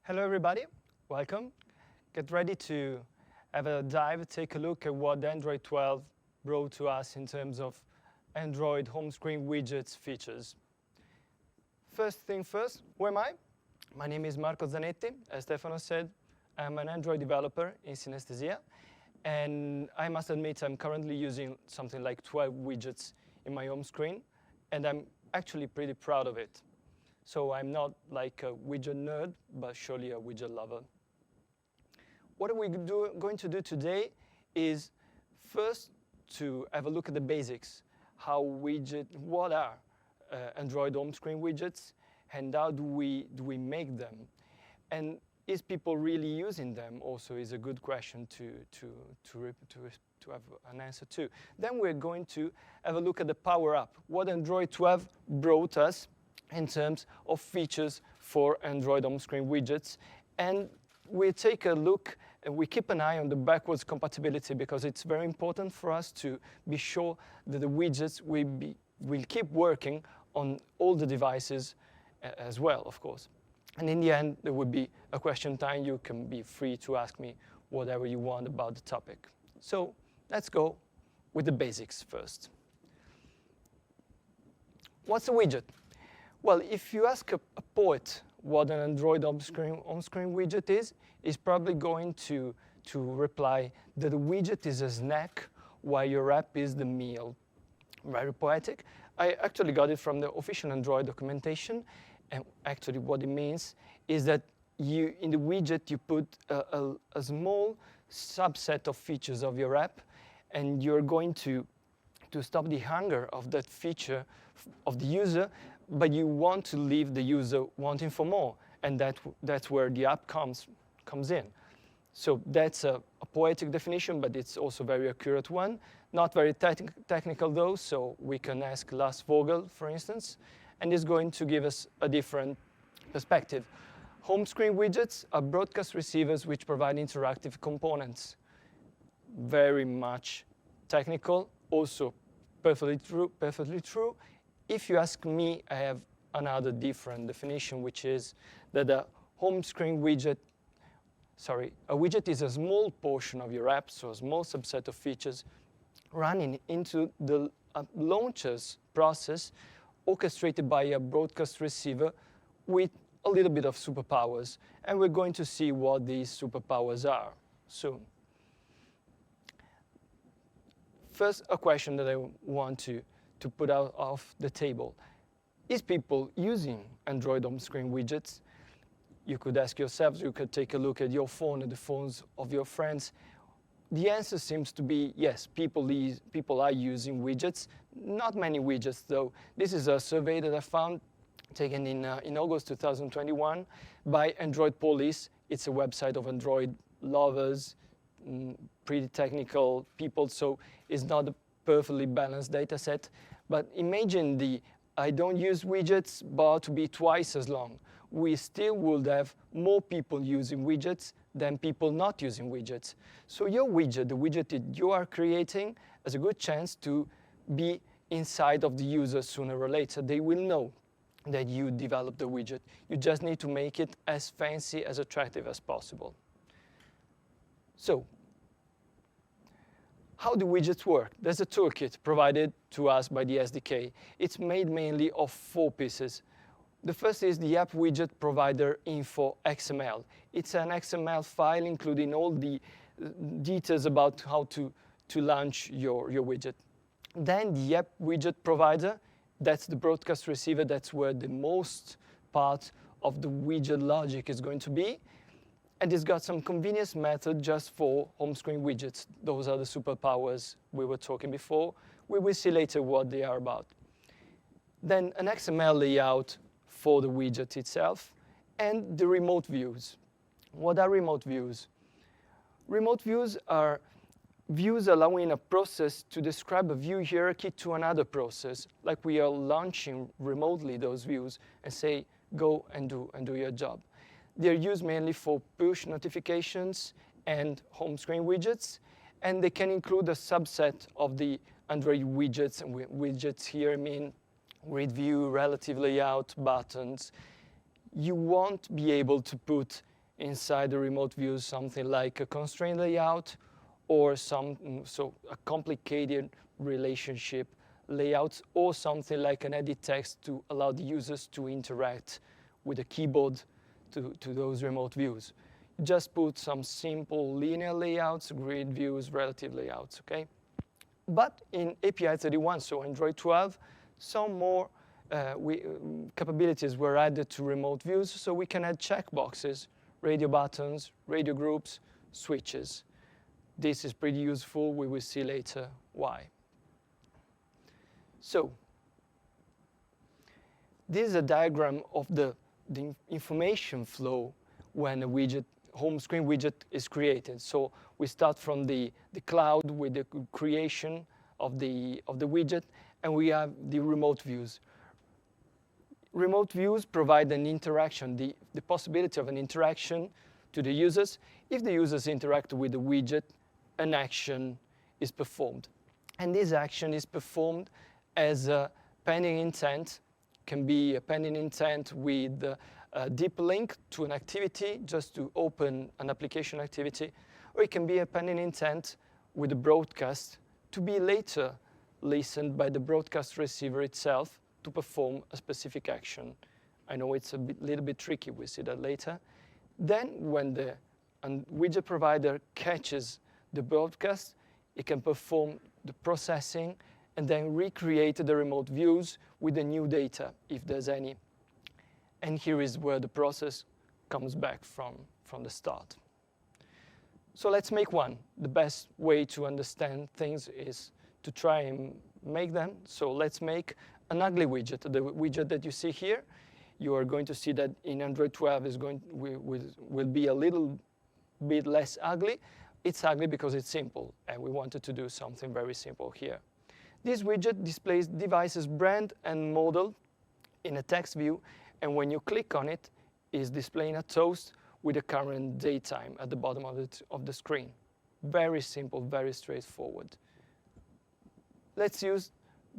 Hello everybody, welcome. Get ready to have a dive, take a look at what Android 12 brought to us in terms of Android home screen widgets features. First thing first, who am I? My name is Marco Zanetti. As Stefano said, I'm an Android developer in Synesthesia, and I must admit I'm currently using something like 12 widgets in my home screen, and I'm actually pretty proud of it. So I'm not like a widget nerd, but surely a widget lover. What we're going to do today is first to have a look at the basics. What are Android home screen widgets, and how do we make them? And is people really using them also is a good question to have an answer to. Then we're going to have a look at the power up, what Android 12 brought us in terms of features for Android home screen widgets. And we take a look and we keep an eye on the backwards compatibility because it's very important for us to be sure that the widgets will keep working on all the devices as well, of course. And in the end, there will be a question time. You can be free to ask me whatever you want about the topic. So let's go with the basics first. What's a widget? Well, if you ask a poet what an Android home screen widget is, he's probably going to reply that a widget is a snack while your app is the meal. Very poetic. I actually got it from the official Android documentation, and actually what it means is that in the widget you put a small subset of features of your app, and you're going to stop the hunger of that feature of the user, but you want to leave the user wanting for more, and that's where the app comes in. So that's a poetic definition, but it's also a very accurate one. Not very technical though, so we can ask Lars Vogel, for instance, and it's going to give us a different perspective. Home screen widgets are broadcast receivers which provide interactive components. Very much technical, also perfectly true. If you ask me, I have another different definition, which is that a widget is a small portion of your app, so a small subset of features running into the launcher's process, orchestrated by a broadcast receiver with a little bit of superpowers. And we're going to see what these superpowers are soon. First, a question that I want to put out of the table. Is people using Android home screen widgets? You could ask yourselves, you could take a look at your phone and the phones of your friends. The answer seems to be yes, people are using widgets. Not many widgets though. This is a survey that I found taken in August 2021 by Android Police. It's a website of Android lovers, pretty technical people, so it's not a perfectly balanced data set. But imagine I don't use widgets, but to be twice as long. We still would have more people using widgets than people not using widgets. So your widget, the widget that you are creating, has a good chance to be inside of the user sooner or later. They will know that you developed the widget. You just need to make it as fancy, as attractive as possible. So, how do widgets work? There's a toolkit provided to us by the SDK. It's made mainly of 4 pieces. The first is the app widget provider info XML. It's an XML file including all the details about how to launch your widget. Then the app widget provider, that's the broadcast receiver, that's where the most part of the widget logic is going to be. And it's got some convenience method just for home screen widgets. Those are the superpowers we were talking before. We will see later what they are about. Then an XML layout for the widget itself, and the remote views. What are remote views? Remote views are views allowing a process to describe a view hierarchy to another process, like we are launching remotely those views and say, go and do your job. They're used mainly for push notifications and home screen widgets, and they can include a subset of the Android widgets. And widgets here mean grid view, relative layout, buttons. You won't be able to put inside the remote views something like a constraint layout or a complicated relationship layouts, or something like an edit text to allow the users to interact with the keyboard to those remote views. Just put some simple linear layouts, grid views, relative layouts, okay? But in API 31, so Android 12, some more capabilities were added to remote views, so we can add checkboxes, radio buttons, radio groups, switches. This is pretty useful. We will see later why. So this is a diagram of the information flow when a widget, home screen widget is created. So we start from the cloud with the creation of the widget, and we have the remote views. Remote views provide an interaction, the possibility of an interaction to the users. If the users interact with the widget, an action is performed. And this action is performed as a pending intent. Can be a pending intent with a deep link to an activity, just to open an application activity, or it can be a pending intent with a broadcast to be later listened by the broadcast receiver itself to perform a specific action. I know it's little bit tricky, we'll see that later. Then when the widget provider catches the broadcast, it can perform the processing and then recreate the remote views with the new data, if there's any. And here is where the process comes back from the start. So let's make one. The best way to understand things is to try and make them. So let's make an ugly widget. The widget that you see here, you are going to see that in Android 12 will be a little bit less ugly. It's ugly because it's simple, and we wanted to do something very simple here. This widget displays device's brand and model in a text view, and when you click on it, it's displaying a toast with the current daytime at the bottom of the screen. Very simple, very straightforward. Let's use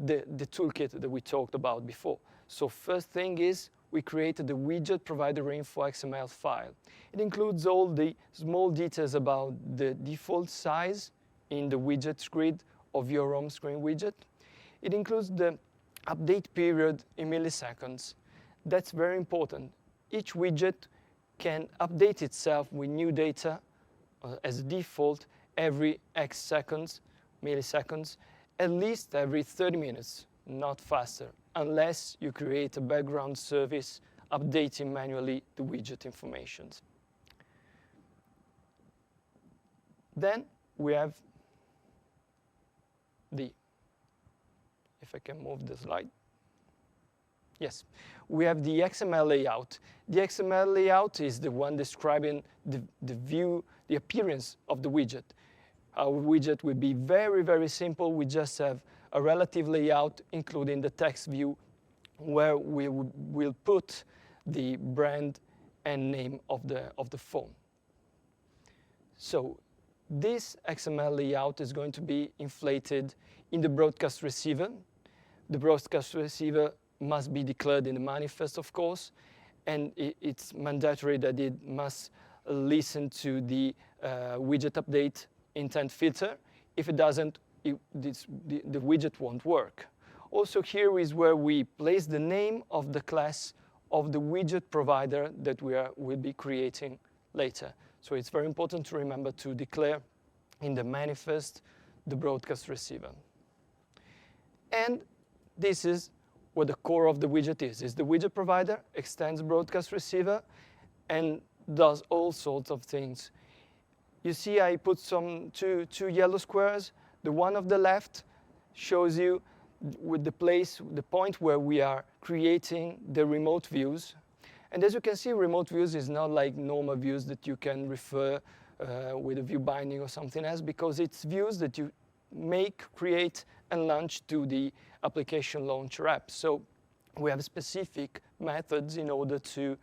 the toolkit that we talked about before. So first thing is we created the widget provider info XML file. It includes all the small details about the default size in the widgets grid of your home screen widget. It includes the update period in milliseconds. That's very important. Each widget can update itself with new data as a default every X seconds, milliseconds, at least every 30 minutes, not faster, unless you create a background service updating manually the widget information. Then we have if I can move the slide. Yes, we have the XML layout. The XML layout is the one describing the view, the appearance of the widget. Our widget will be very, very simple. We just have a relative layout, including the text view, where we will put the brand and name of the phone. So this XML layout is going to be inflated in the broadcast receiver. The broadcast receiver must be declared in the manifest, of course, and it's mandatory that it must listen to the widget update intent filter. If it doesn't, the widget won't work. Also, here is where we place the name of the class of the widget provider that will be creating later. So it's very important to remember to declare in the manifest the broadcast receiver. And this is what the core of the widget is the widget provider, extends broadcast receiver, and does all sorts of things. You see I put two yellow squares. The one on the left shows you with the point where we are creating the remote views. And as you can see, remote views is not like normal views that you can refer with a view binding or something else, because it's views that you make, create, and launch to the application launcher app. So we have specific methods in order to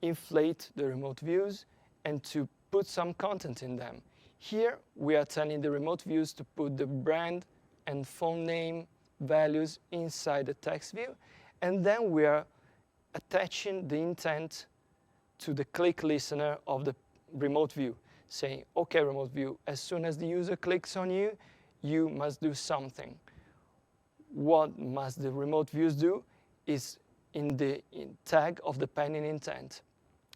inflate the remote views and to put some content in them. Here, we are telling the remote views to put the brand and phone name values inside the text view, and then we are attaching the intent to the click listener of the remote view, saying, okay, remote view, as soon as the user clicks on you, you must do something. What must the remote views do is in the tag of the pending intent.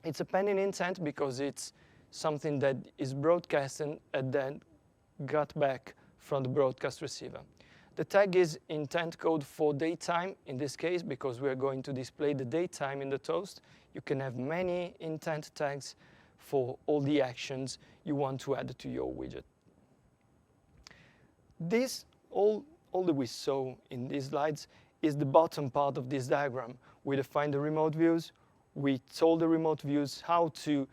It's a pending intent because it's something that is broadcasted and then got back from the broadcast receiver. The tag is intent code for datetime in this case because we are going to display the datetime in the toast. You can have many intent tags for all the actions you want to add to your widget. This, all that we saw in these slides is the bottom part of this diagram. We defined the remote views. We told the remote views how to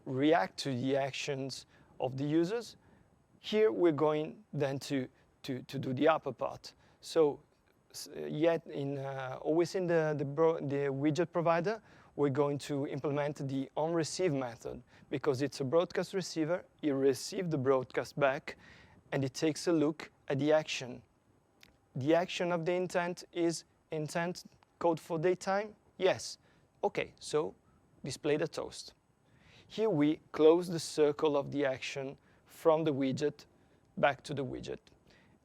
react to the actions of the users. Here we're going then to do the upper part. So always in the widget provider, we're going to implement the onReceive method because it's a broadcast receiver. It receives the broadcast back, and it takes a look at the action. The action of the intent is intent code for datetime? Yes. OK, so display the toast. Here we close the circle of the action from the widget back to the widget.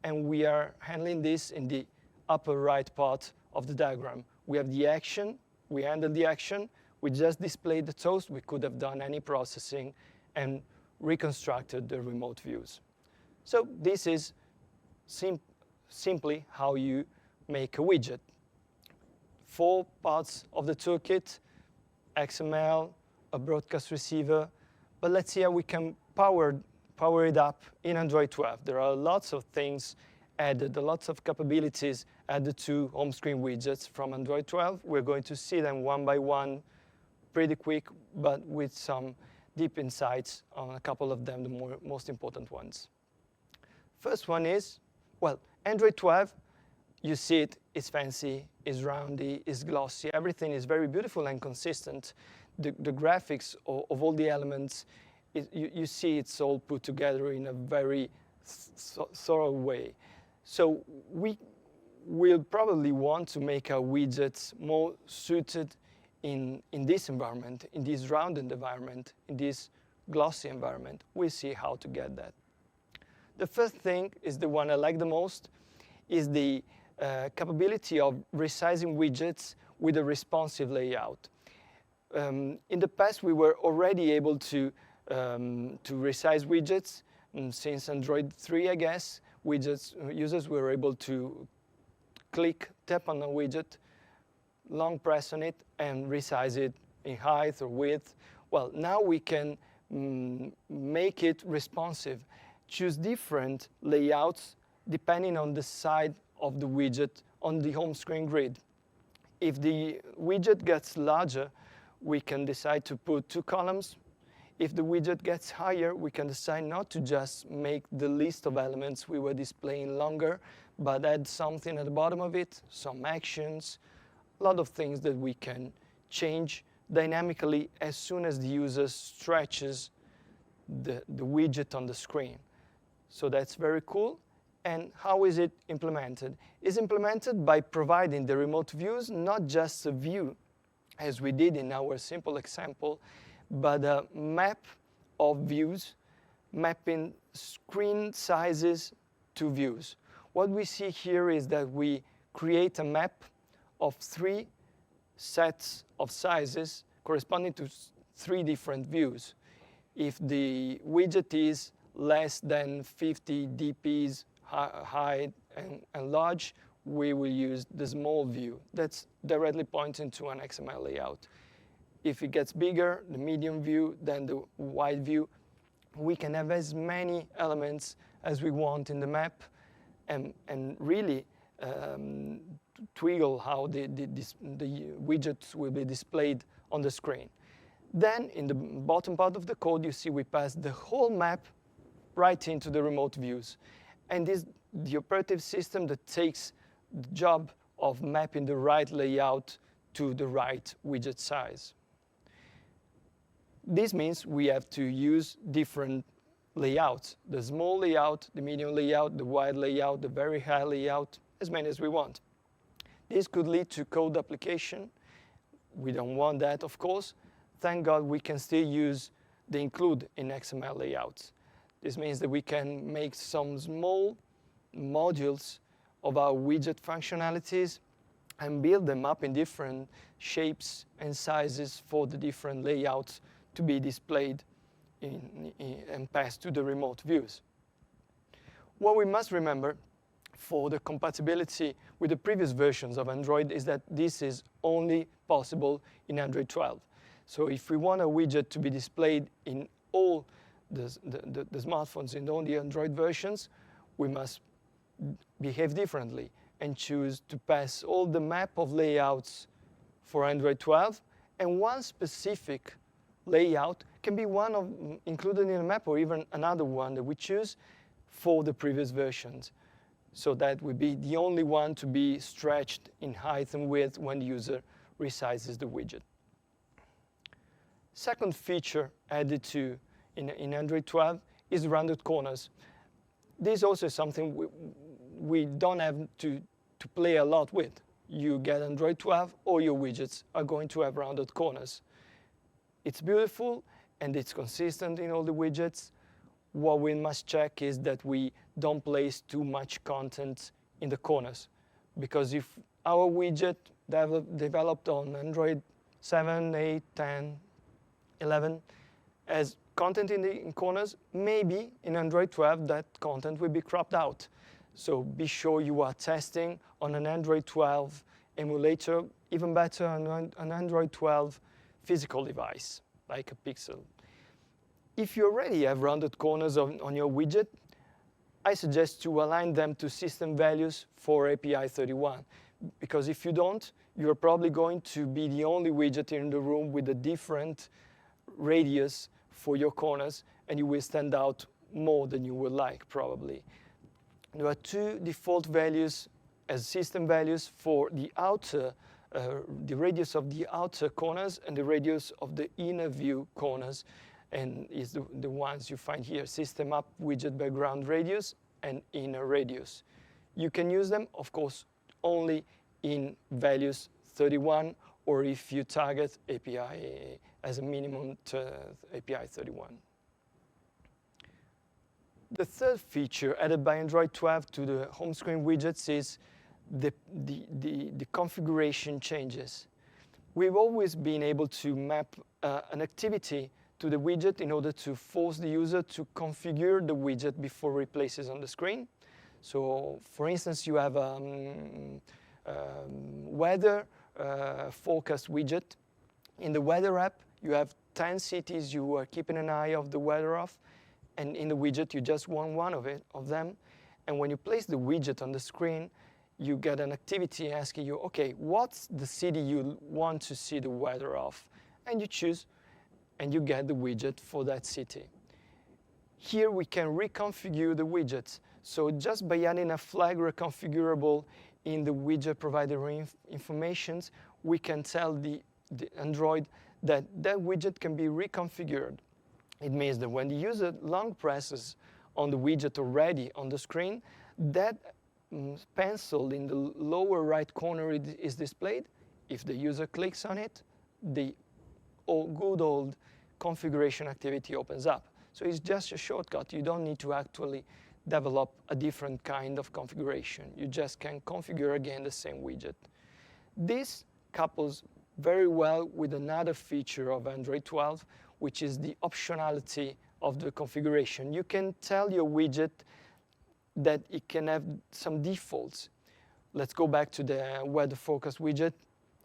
And we are handling this in the upper right part of the diagram. We have the action. We handled the action. We just displayed the toast. We could have done any processing and reconstructed the remote views. So this is simply how you make a widget. 4 parts of the toolkit, XML, a broadcast receiver. But let's see how we can power it up in Android 12. There are lots of things added, lots of capabilities added to home screen widgets from Android 12. We're going to see them one by one, pretty quick, but with some deep insights on a couple of them, the most important ones. First one is, well, Android 12, you see it, it's fancy, it's roundy, it's glossy. Everything is very beautiful and consistent. The graphics of all the elements, you see it's all put together in a very thorough way. So we will probably want to make our widgets more suited in this environment, in this rounded environment, in this glossy environment. We'll see how to get that. The first thing is the one I like the most, is the capability of resizing widgets with a responsive layout. In the past, we were already able to resize widgets. And since Android 3, I guess, users were able to tap on a widget, long press on it, and resize it in height or width. Well, now we can make it responsive. Choose different layouts depending on the side of the widget on the home screen grid. If the widget gets larger, we can decide to put 2 columns. If the widget gets higher, we can decide not to just make the list of elements we were displaying longer, but add something at the bottom of it, some actions, a lot of things that we can change dynamically as soon as the user stretches the widget on the screen. So that's very cool. And how is it implemented? It's implemented by providing the remote views, not just a view, as we did in our simple example, but a map of views, mapping screen sizes to views. What we see here is that we create a map of 3 sets of sizes corresponding to 3 different views. If the widget is less than 50 dps high and large, we will use the small view. That's directly pointing to an XML layout. If it gets bigger, the medium view, then the wide view, we can have as many elements as we want in the map and really twiggle how the widgets will be displayed on the screen. Then in the bottom part of the code, you see we pass the whole map right into the remote views. And this is the operative system that takes the job of mapping the right layout to the right widget size. This means we have to use different layouts, the small layout, the medium layout, the wide layout, the very high layout, as many as we want. This could lead to code duplication. We don't want that, of course. thank God we can still use the include in XML layouts. This means that we can make some small modules of our widget functionalities and build them up in different shapes and sizes for the different layouts to be displayed and passed to the remote views. What we must remember for the compatibility with the previous versions of Android is that this is only possible in Android 12. So if we want a widget to be displayed in all the smartphones in all the Android versions, we must behave differently and choose to pass all the map of layouts for Android 12, and one specific layout can be one of included in a map or even another one that we choose for the previous versions. So that would be the only one to be stretched in height and width when the user resizes the widget. Second feature added to in Android 12 is rounded corners. This also is something we don't have to play a lot with. You get Android 12, all your widgets are going to have rounded corners. It's beautiful and it's consistent in all the widgets. What we must check is that we don't place too much content in the corners. Because if our widget developed on Android 7, 8, 10, 11 has content in the corners, maybe in Android 12 that content will be cropped out. So be sure you are testing on an Android 12 emulator, even better on an Android 12 physical device, like a Pixel. If you already have rounded corners on your widget, I suggest to align them to system values for API 31. Because if you don't, you're probably going to be the only widget in the room with a different radius for your corners, and you will stand out more than you would like, probably. There are two default values as system values for the outer, the radius of the outer corners and the radius of the inner view corners, and is the ones you find here: system up widget background radius and inner radius. You can use them, of course, only in values 31, or if you target API as a minimum to API 31. The third feature added by Android 12 to the home screen widgets is the configuration changes. We've always been able to map an activity to the widget in order to force the user to configure the widget before it places on the screen. So, for instance, you have a weather forecast widget. In the weather app, you have 10 cities you are keeping an eye of the weather of, and in the widget, you just want one of them. And when you place the widget on the screen, you get an activity asking you, okay, what's the city you want to see the weather of? And you choose, and you get the widget for that city. Here we can reconfigure the widgets. So just by adding a flag reconfigurable in the widget provider informations, we can tell the Android that that widget can be reconfigured. It means that when the user long presses on the widget already on the screen, that pencil in the lower right corner is displayed. If the user clicks on it, the good old configuration activity opens up. So it's just a shortcut. You don't need to actually develop a different kind of configuration. You just can configure again the same widget. This couples very well with another feature of Android 12, which is the optionality of the configuration. You can tell your widget that it can have some defaults. Let's go back to the weather forecast widget.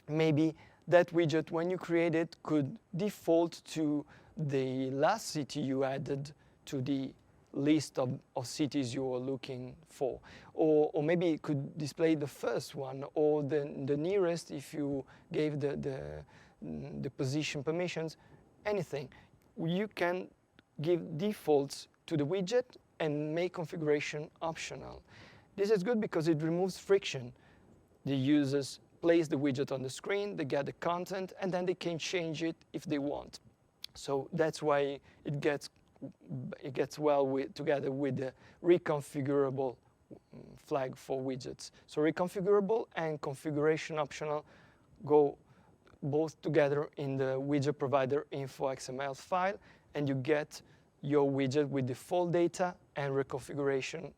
Maybe that widget, when you create it, could default to the last city you added to the list of cities you are looking for. Or maybe it could display the first one, or the nearest if you gave the position permissions, anything. You can give defaults to the widget and make configuration optional. This is good because it removes friction. The users place the widget on the screen, they get the content, and then they can change it if they want. So that's why it gets well together with the reconfigurable flag for widgets. So reconfigurable and configuration optional go both together in the widget provider info XML file, and you get your widget with default data and reconfiguration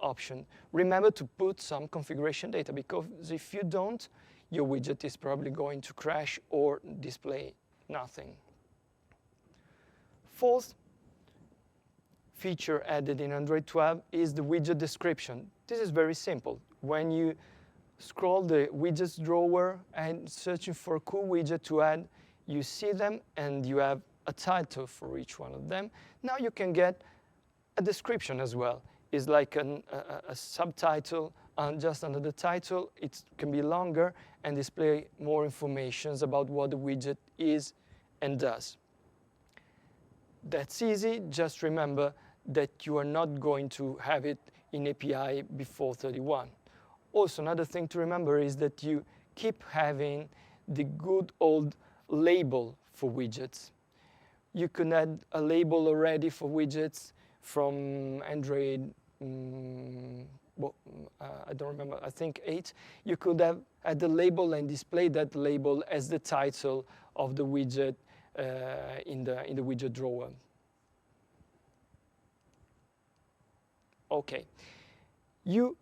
option. Remember to put some configuration data, because if you don't, your widget is probably going to crash or display nothing. Fourth feature added in Android 12 is the widget description. This is very simple. When you scroll the widgets drawer and searching for a cool widget to add, you see them and you have a title for each one of them. Now you can get a description as well. It's like a subtitle, and just under the title it can be longer and display more information about what the widget is and does. That's easy. Just remember that you are not going to have it in API before 31. Also, another thing to remember is that you keep having the good old label for widgets. You can add a label already for widgets from Android, I don't remember, I think 8. You could have add the label and display that label as the title of the widget in the widget drawer. Okay, you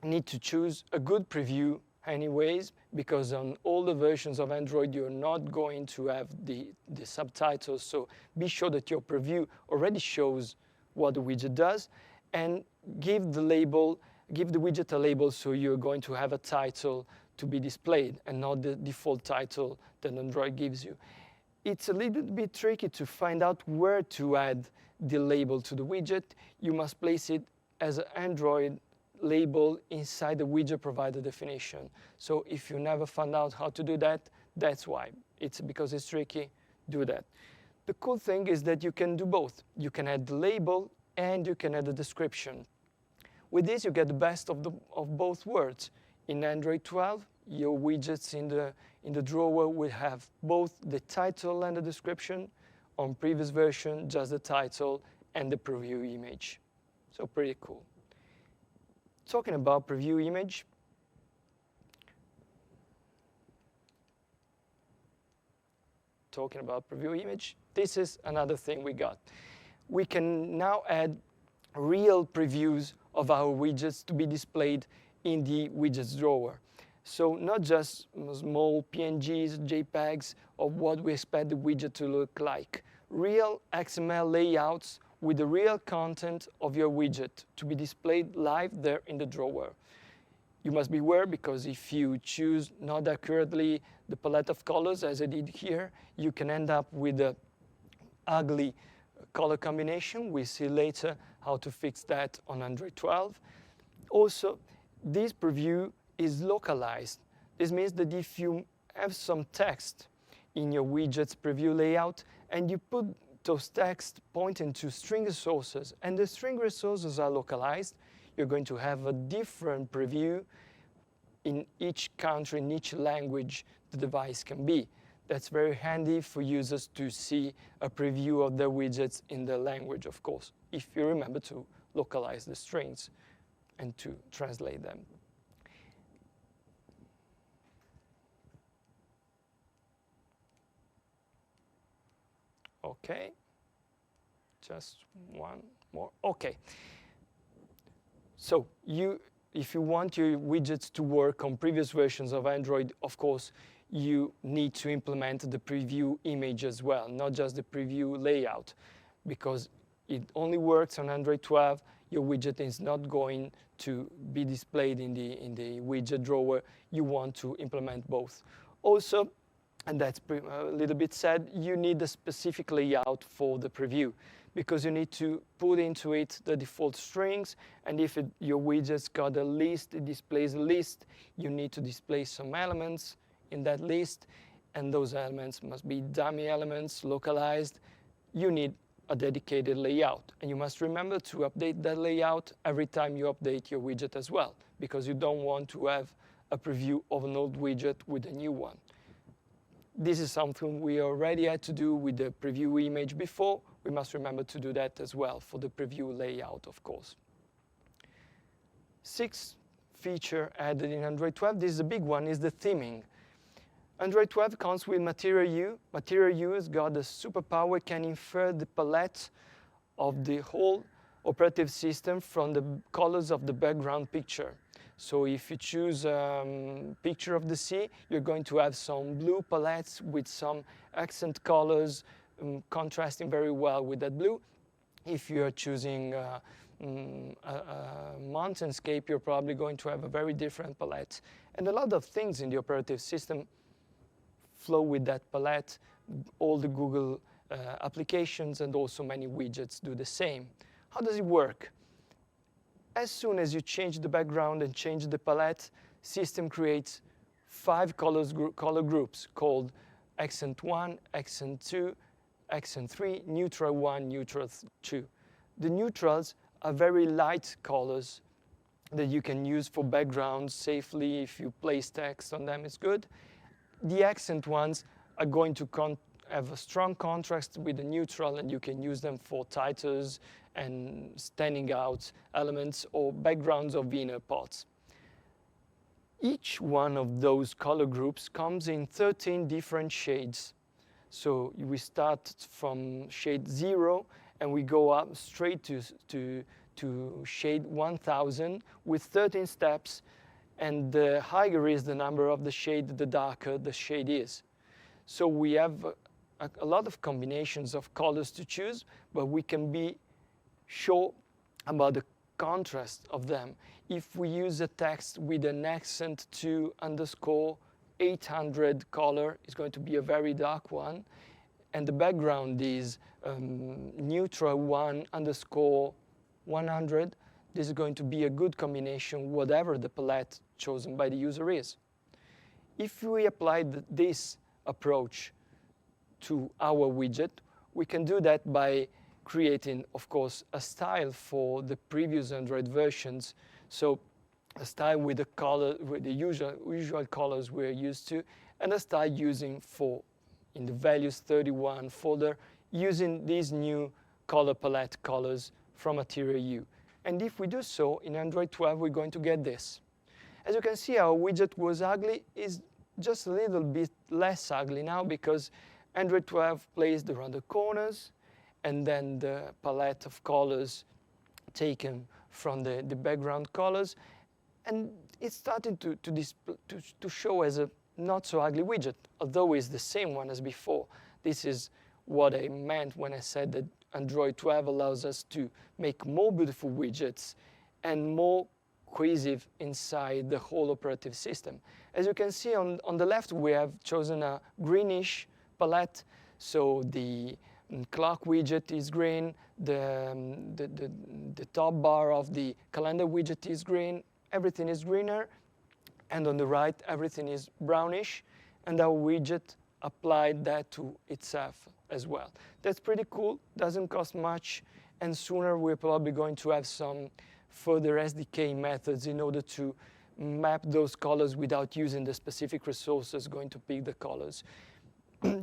need to choose a good preview anyways, because on all the versions of Android you're not going to have the subtitles, so be sure that your preview already shows what the widget does, and give the widget a label, so you're going to have a title to be displayed and not the default title that Android gives you. It's a little bit tricky to find out where to add the label to the widget. You must place it as an Android label inside the widget provider definition. So if you never found out how to do that, that's why. It's because it's tricky, do that. The cool thing is that you can do both. You can add the label and you can add the description. With this, you get the best of both worlds. In Android 12, your widgets in the drawer will have both the title and the description. On previous version, just the title and the preview image. So pretty cool. Talking about preview image, this is another thing we got. We can now add real previews of our widgets to be displayed in the widgets drawer. So not just small PNGs, JPEGs of what we expect the widget to look like. Real XML layouts with the real content of your widget to be displayed live there in the drawer. You must beware, because if you choose not accurately the palette of colors, as I did here, you can end up with an ugly color combination. We'll see later how to fix that on Android 12. Also, this preview is localized. This means that if you have some text in your widget's preview layout and you put those text pointing to string resources, and the string resources are localized, you're going to have a different preview in each country, in each language the device can be. That's very handy for users to see a preview of their widgets in their language, of course, if you remember to localize the strings and to translate them. Okay, just one more. Okay, so if you want your widgets to work on previous versions of Android, of course, you need to implement the preview image as well, not just the preview layout, because it only works on Android 12. Your widget is not going to be displayed in the widget drawer. You want to implement both. Also, and that's a little bit sad, you need a specific layout for the preview, because you need to put into it the default strings, and if your widget's got a list, it displays a list, you need to display some elements in that list, and those elements must be dummy elements, localized. You need a dedicated layout, and you must remember to update that layout every time you update your widget as well, because you don't want to have a preview of an old widget with a new one. This is something we already had to do with the preview image before. We must remember to do that as well for the preview layout, of course. Sixth feature added in Android 12, this is a big one, is the theming. Android 12 comes with Material U. Material U has got the superpower, can infer the palette of the whole operative system from the colors of the background picture. So if you choose picture of the sea, you're going to have some blue palettes with some accent colors contrasting very well with that blue. If you're choosing a mountainscape, you're probably going to have a very different palette. And a lot of things in the operative system flow with that palette. All the Google applications and also many widgets do the same. How does it work? As soon as you change the background and change the palette, system creates 5 color groups called accent 1, accent 2, accent 3, neutral 1, neutral 2. The neutrals are very light colors that you can use for backgrounds safely. If you place text on them, it's good. The accent ones are going to have a strong contrast with the neutral, and you can use them for titles and standing out elements or backgrounds of inner parts. Each one of those color groups comes in 13 different shades. So we start from shade 0 and we go up straight to shade 1000 with 13 steps, and the higher is the number of the shade, the darker the shade is. So we have a lot of combinations of colors to choose, but we can be sure about the contrast of them. If we use a text with an accent 2 underscore 800 color, it's going to be a very dark one, and the background is neutral 1 underscore 100. This is going to be a good combination, whatever the palette chosen by the user is. If we apply this approach to our widget, we can do that by creating, of course, a style for the previous Android versions. So a style with the usual colors we're used to, and a style using in the values 31 folder, using these new color palette colors from Material U. And if we do so in Android 12, we're going to get this. As you can see, our widget was ugly, is just a little bit less ugly now because Android 12 placed around the corners, and then the palette of colors taken from the background colors, and it's starting to show as a not so ugly widget, although it's the same one as before. This is what I meant when I said that Android 12 allows us to make more beautiful widgets and more cohesive inside the whole operative system. As you can see on the left, we have chosen a greenish palette, so the clock widget is green, the top bar of the calendar widget is green, everything is greener, and on the right everything is brownish, and our widget applied that to itself as well. That's pretty cool, doesn't cost much, and sooner we're probably going to have some further SDK methods in order to map those colors without using the specific resources going to pick the colors.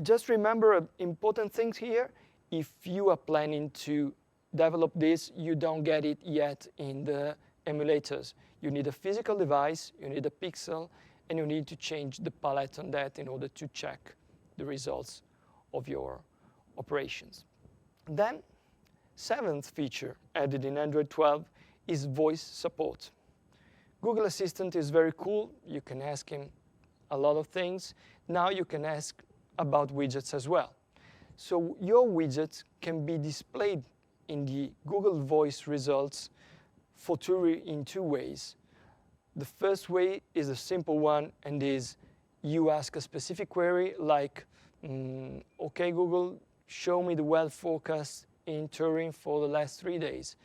Just remember important things here. If you are planning to develop this, you don't get it yet in the emulators. You need a physical device, you need a pixel, and you need to change the palette on that in order to check the results of your operations. Then, 7th feature added in Android 12 is voice support. Google Assistant is very cool. You can ask him a lot of things. Now you can ask about widgets as well. So your widgets can be displayed in the Google Voice results in two ways. The first way is a simple one, and is you ask a specific query like, okay Google, show me the weather forecast in Turin for the last 3 days,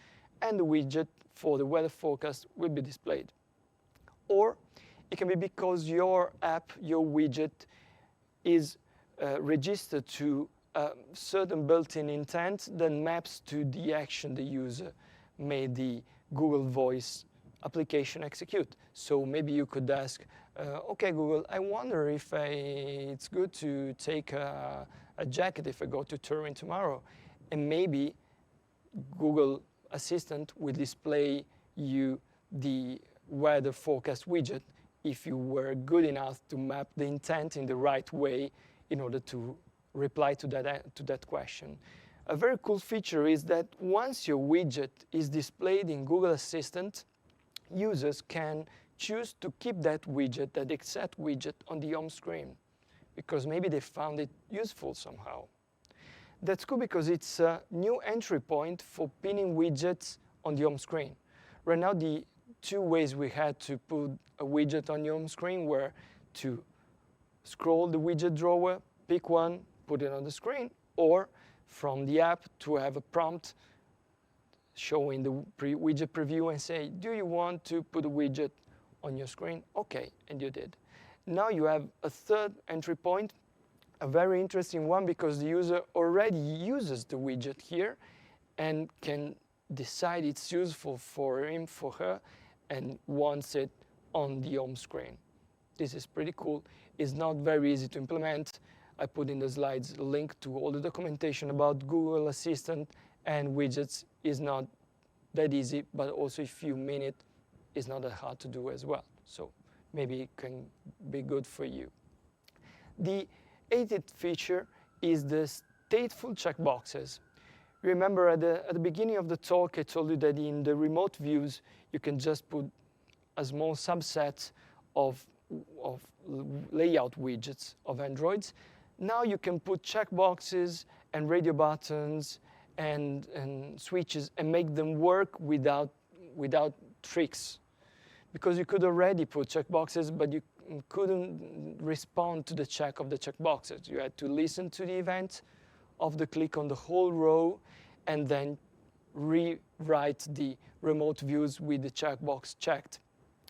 and the widget for the weather forecast will be displayed. Or it can be because your app, your widget, is registered to a certain built-in intent that maps to the action the user made the Google Voice application execute. So maybe you could ask, okay Google, I wonder if it's good to take a jacket if I go to Turin tomorrow. And maybe Google Assistant will display you the weather forecast widget if you were good enough to map the intent in the right way in order to reply to that question. A very cool feature is that once your widget is displayed in Google Assistant, users can choose to keep that widget, that exact widget, on the home screen, because maybe they found it useful somehow. That's cool because it's a new entry point for pinning widgets on the home screen. Right now, the two ways we had to put a widget on the home screen were to scroll the widget drawer, pick one, put it on the screen, or from the app to have a prompt showing the widget preview and say, do you want to put a widget on your screen? Okay, and you did. Now you have a third entry point, a very interesting one because the user already uses the widget here and can decide it's useful for him, for her, and wants it on the home screen. This is pretty cool. It's not very easy to implement. I put in the slides a link to all the documentation about Google Assistant and widgets. Is not that easy, but also if you mean it, it's not that hard to do as well. So maybe it can be good for you. The eighth feature is the stateful checkboxes. Remember at the beginning of the talk, I told you that in the remote views, you can just put a small subset of layout widgets of Androids. Now you can put checkboxes and radio buttons and switches and make them work without tricks. Because you could already put checkboxes, but you couldn't respond to the check of the checkboxes. You had to listen to the event of the click on the whole row and then rewrite the remote views with the checkbox checked.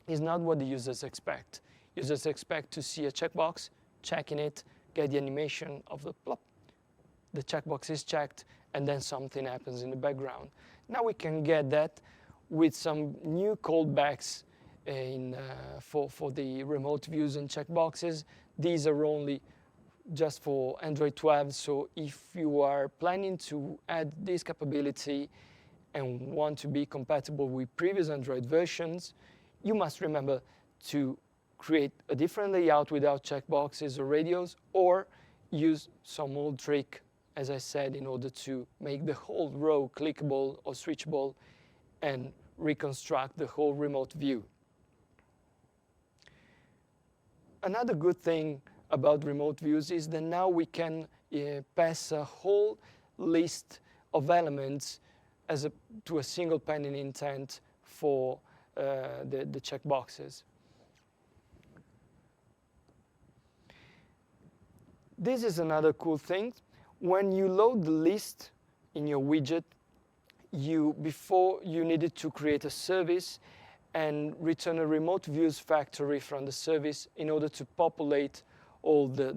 It's not what the users expect. Users expect to see a checkbox, checking it, get the animation of the plop. The checkbox is checked, and then something happens in the background. Now we can get that with some new callbacks for the remote views and checkboxes. These are only just for Android 12, so if you are planning to add this capability and want to be compatible with previous Android versions, you must remember to create a different layout without checkboxes or radios, or use some old trick, as I said, in order to make the whole row clickable or switchable and reconstruct the whole remote view. Another good thing about remote views is that now we can pass a whole list of elements to a single pending intent for the checkboxes. This is another cool thing. When you load the list in your widget, before you needed to create a service and return a remote views factory from the service in order to populate all the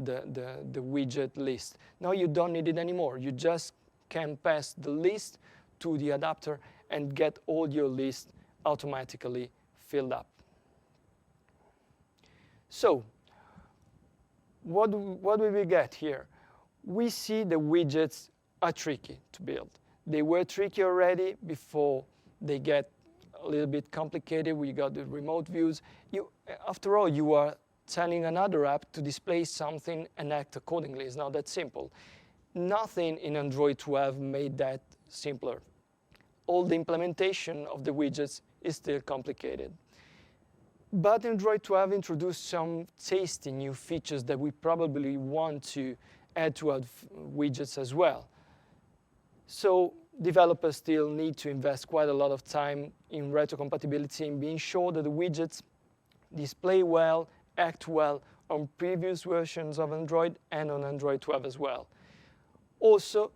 widget list. Now you don't need it anymore. You just can pass the list to the adapter and get all your list automatically filled up. So, what do we get here? We see the widgets are tricky to build. They were tricky already before they get a little bit complicated. We got the remote views. After all, you are telling another app to display something and act accordingly. It's not that simple. Nothing in Android 12 made that simpler. All the implementation of the widgets is still complicated. But Android 12 introduced some tasty new features that we probably want to add to our widgets as well. So developers still need to invest quite a lot of time in retrocompatibility and being sure that the widgets display well, act well on previous versions of Android and on Android 12 as well. Also,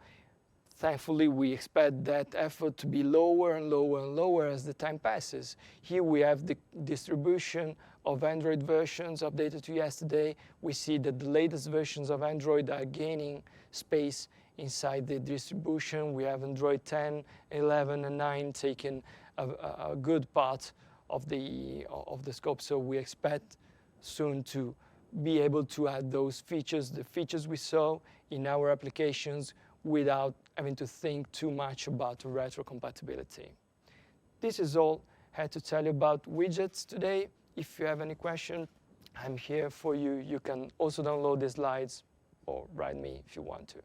thankfully, we expect that effort to be lower and lower and lower as the time passes. Here we have the distribution of Android versions updated to yesterday. We see that the latest versions of Android are gaining space inside the distribution. We have Android 10, 11, and 9 taking a good part of the scope. So we expect soon to be able to add those features, the features we saw in our applications, without having to think too much about retrocompatibility. This is all I had to tell you about widgets today. If you have any question, I'm here for you. You can also download the slides or write me if you want to.